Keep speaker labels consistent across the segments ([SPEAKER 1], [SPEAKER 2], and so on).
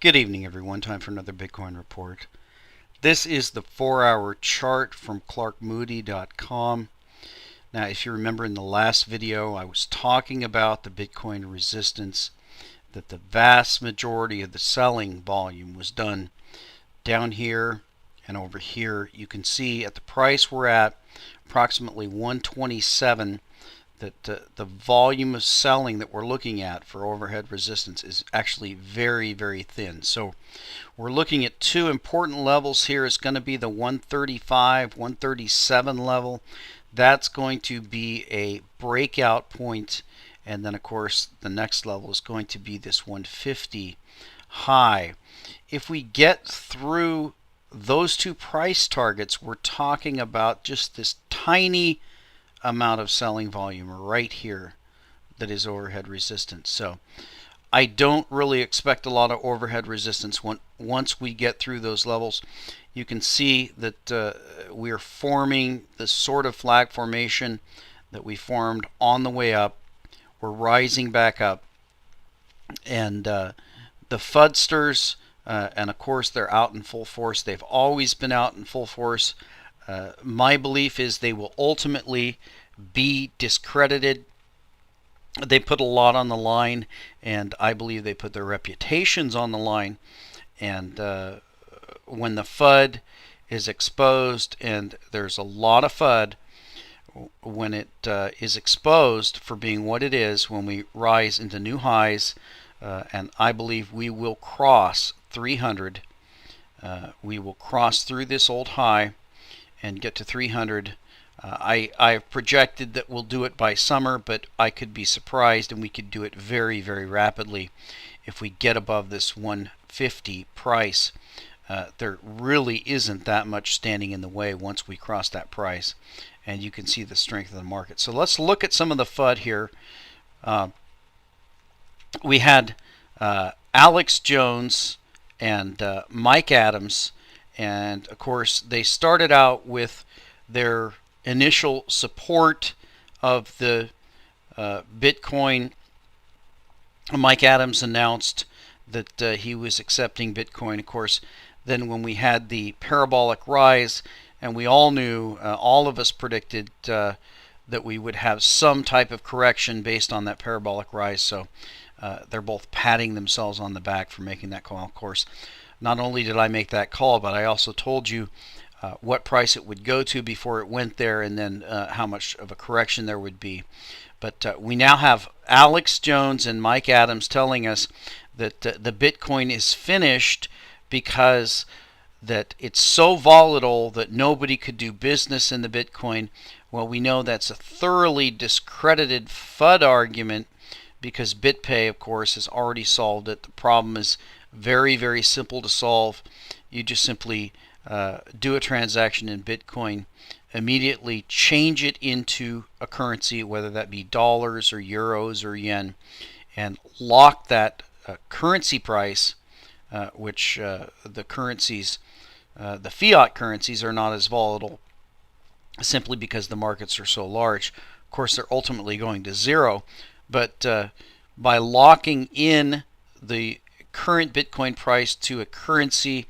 [SPEAKER 1] Good evening, everyone. Time for another Bitcoin report. This is the 4-hour chart from clarkmoody.com. Now, if you remember in the last video, I was talking about the Bitcoin resistance, that the vast majority of the selling volume was done down here and over here. You can see at the price we're at, approximately 127, that the volume of selling that we're looking at for overhead resistance is actually very, very thin. So we're looking at two important levels here. It's going to be the 135, 137 level. That's going to be a breakout point. And then, of course, the next level is going to be this 150 high. If we get through those two price targets, we're talking about just this tiny amount of selling volume right here that is overhead resistance. So I don't really expect a lot of overhead resistance once we get through those levels. You can see that we are forming the sort of flag formation that we formed on the way up. We're rising back up, and the FUDsters, and of course they're out in full force. They've always been out in full force. My belief is they will ultimately be discredited. They put a lot on the line, and I believe they put their reputations on the line. And when the FUD is exposed, and there's a lot of FUD, when it is exposed for being what it is, when we rise into new highs, and I believe we will cross 300. We will cross through this old high and get to 300. I've projected that we'll do it by summer, but I could be surprised, and we could do it very, very rapidly if we get above this 150 price. There really isn't that much standing in the way once we cross that price, and you can see the strength of the market. So let's look at some of the FUD here. We had Alex Jones and Mike Adams, and of course they started out with their initial support of the Bitcoin. Mike Adams announced that he was accepting Bitcoin. Of course, then when we had the parabolic rise, and we all knew, all of us predicted that we would have some type of correction based on that parabolic rise. So they're both patting themselves on the back for making that call. Of course, not only did I make that call, but I also told you what price it would go to before it went there, and then how much of a correction there would be. But we now have Alex Jones and Mike Adams telling us that the Bitcoin is finished because that it's so volatile that nobody could do business in the Bitcoin. Well, we know that's a thoroughly discredited FUD argument, because BitPay, of course, has already solved it. The problem is very, very simple to solve. You just simply do a transaction in Bitcoin, immediately change it into a currency, whether that be dollars or euros or yen, and lock that currency price, which the currencies, the fiat currencies, are not as volatile simply because the markets are so large. Of course, they're ultimately going to zero, but by locking in the current Bitcoin price to a currency,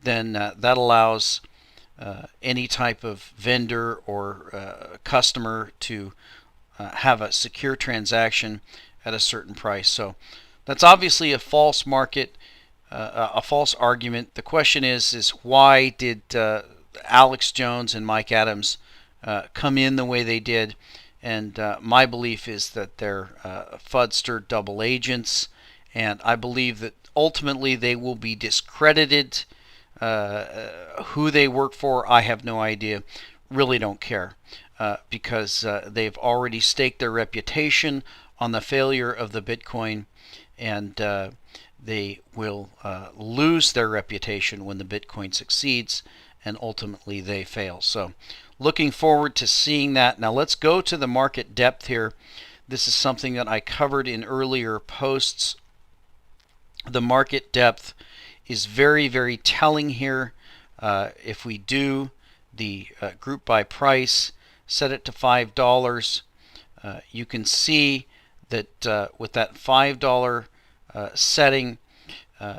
[SPEAKER 1] then that allows any type of vendor or customer to have a secure transaction at a certain price. So that's obviously a false market, a false argument. The question is why did Alex Jones and Mike Adams come in the way they did? And my belief is that they're FUDster double agents, and I believe that ultimately they will be discredited. Who they work for, I have no idea. Really don't care, because they've already staked their reputation on the failure of the Bitcoin, and they will lose their reputation when the Bitcoin succeeds, and ultimately they fail. So looking forward to seeing that. Now let's go to the market depth here. This is something that I covered in earlier posts. The market depth is very, very telling here. If we do the group by price, set it to $5, you can see that with that $5 setting,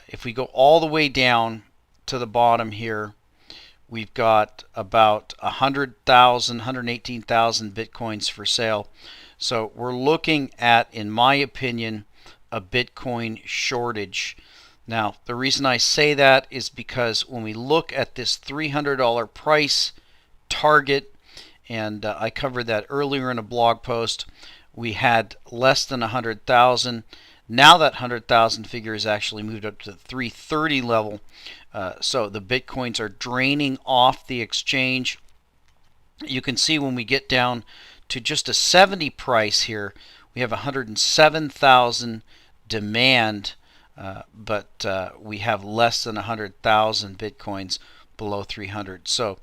[SPEAKER 1] If we go all the way down to the bottom here, we've got about 100,000, 118,000 Bitcoins for sale. So we're looking at, in my opinion, a Bitcoin shortage. Now, the reason I say that is because when we look at this $300 price target, and I covered that earlier in a blog post, we had less than 100,000. Now that 100,000 figure has actually moved up to the 330 level. So the Bitcoins are draining off the exchange. You can see when we get down to just a 70 price here, we have 107,000 demand, but we have less than 100,000 Bitcoins below 300. So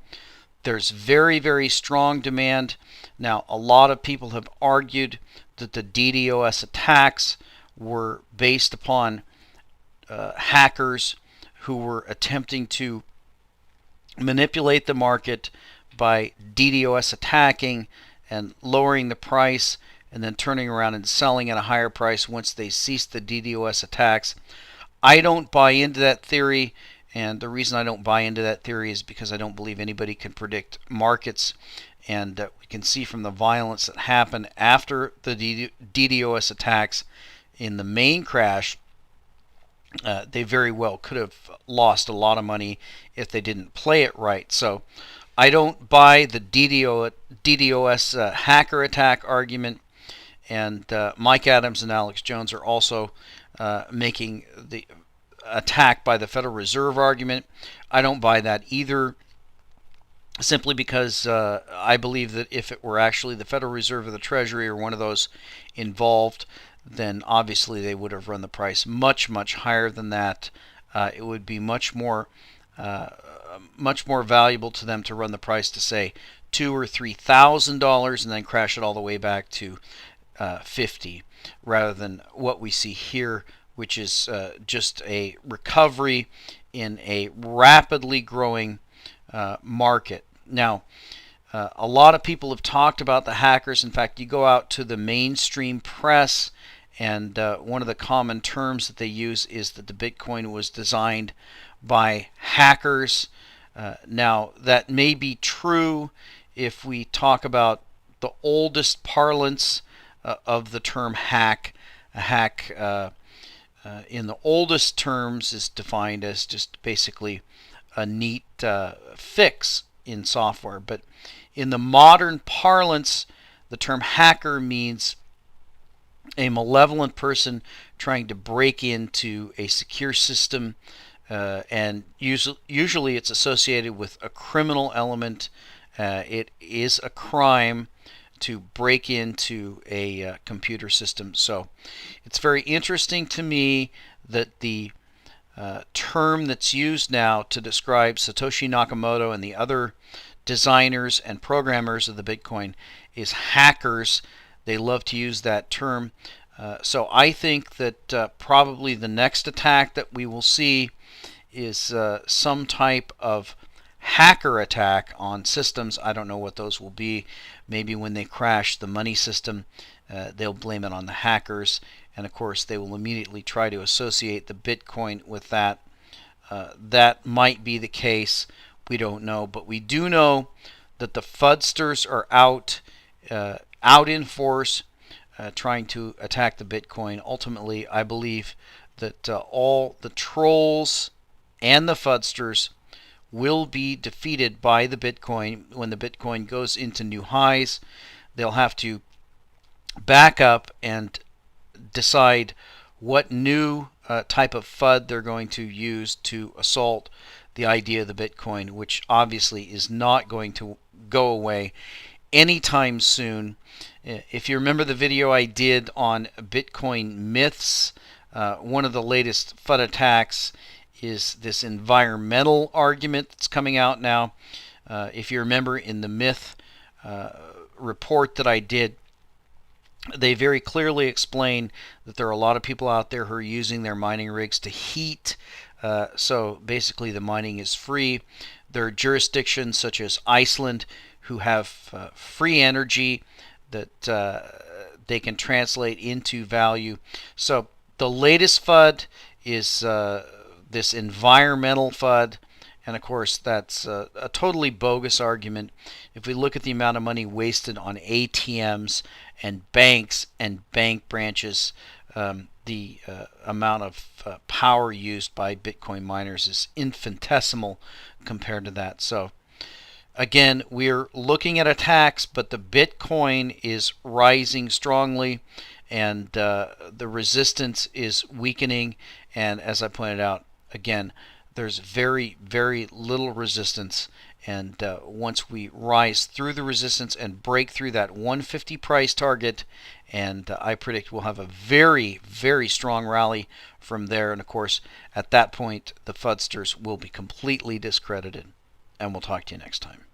[SPEAKER 1] there's very, very strong demand. Now, a lot of people have argued that the DDoS attacks were based upon hackers who were attempting to manipulate the market by DDoS attacking and lowering the price and then turning around and selling at a higher price once they ceased the DDoS attacks. I don't buy into that theory, and the reason I don't buy into that theory is because I don't believe anybody can predict markets, and we can see from the violence that happened after the DDoS attacks in the main crash, they very well could have lost a lot of money if they didn't play it right. So I don't buy the DDoS hacker attack argument, and Mike Adams and Alex Jones are also making the attack by the Federal Reserve argument. I don't buy that either, simply because I believe that if it were actually the Federal Reserve or the Treasury or one of those involved, then obviously they would have run the price much, much higher than that. It would be much more valuable to them to run the price to say $2,000 or $3,000 and then crash it all the way back to 50, rather than what we see here, which is just a recovery in a rapidly growing market. Now, a lot of people have talked about the hackers. In fact, you go out to the mainstream press, and one of the common terms that they use is that the Bitcoin was designed by hackers. Now, that may be true if we talk about the oldest parlance of the term hack. A hack, in the oldest terms, is defined as just basically a neat fix in software. But in the modern parlance, the term hacker means a malevolent person trying to break into a secure system, and usually it's associated with a criminal element. It is a crime to break into a computer system. So it's very interesting to me that the term that's used now to describe Satoshi Nakamoto and the other designers and programmers of the Bitcoin is hackers. They love to use that term. So I think that probably the next attack that we will see is some type of hacker attack on systems. I don't know what those will be. Maybe when they crash the money system, they'll blame it on the hackers, and of course they will immediately try to associate the Bitcoin with that. That might be the case. We don't know, but we do know that the FUDsters are out in force, trying to attack the Bitcoin. Ultimately, I believe that all the trolls and the FUDsters will be defeated by the Bitcoin. When the Bitcoin goes into new highs, they'll have to back up and decide what new type of FUD they're going to use to assault the idea of the Bitcoin, which obviously is not going to go away anytime soon. If you remember the video I did on Bitcoin myths, one of the latest FUD attacks is this environmental argument that's coming out now. If you remember in the myth report that I did, they very clearly explain that there are a lot of people out there who are using their mining rigs to heat. So basically the mining is free. There are jurisdictions such as Iceland who have free energy that they can translate into value. So the latest FUD is this environmental FUD. And of course, that's a totally bogus argument. If we look at the amount of money wasted on ATMs and banks and bank branches, the amount of power used by Bitcoin miners is infinitesimal compared to that. So again, we're looking at attacks, but the Bitcoin is rising strongly, and the resistance is weakening. And as I pointed out, again, there's very, very little resistance. And once we rise through the resistance and break through that 150 price target, and I predict we'll have a very, very strong rally from there. And of course, at that point, the FUDsters will be completely discredited. And we'll talk to you next time.